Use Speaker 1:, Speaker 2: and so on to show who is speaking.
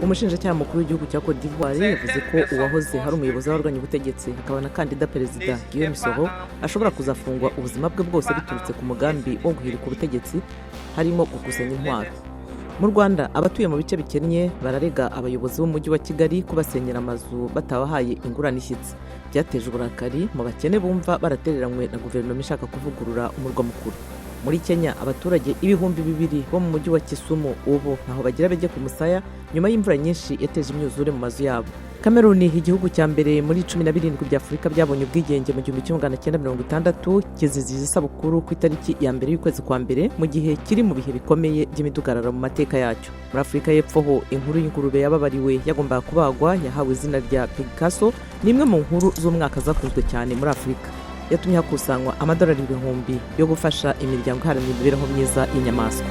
Speaker 1: umushinjacyaha mukuru w'igihugu cya Cote d'Ivoire yavuze ko uwahoze hari umuyobozi w'abarwanya ubutegetsi akaba na kandida perezida Guillaume Soro ashobora kuzafungwa ubuzima bwe bwose biturutse ku mugambi wo guhirika ubutegetsi harimo gukusanya intwaro. Mu Rwanda abatuye mu bice bikennye bararega abayobozi b'umujyi wa Kigali kubasenyera amazu batabahaye ingurane ishyitse. Byateje uburakari mu bakene bumva baratereranywe na guverinoma ishaka kuvugurura umurwa mukuru. Muri Kenya abaturage ibihumbi 2,000 bo mu mujyi wa Kisumu ubu ntaho bagira bajye ku musaya nyuma y'imvura nyinshi yateje imyuzure mu mazu yabo. Cameroon igihugu cya mbere muri 17 bya Afurika byabonye ubwigenge mu 1960 kiziziza isabukuru ku itariki ya mbere y'ukwezi kwa mbere mu gihe kiri mu bihe bikomeye by'imidugararo mu mateka yacyo. Muri Afurika y'Epfo ho inkuru y'ingurube yababariwe yagombaga kubagwa yahawe izina rya Picasso ni imwe mu nkuru z'umwaka zakunzwe cyane muri Afurika. Yatumye hakusanywa $1,000,000 yo gufasha imiryango iharanira imibereho myiza y'inyamaswa.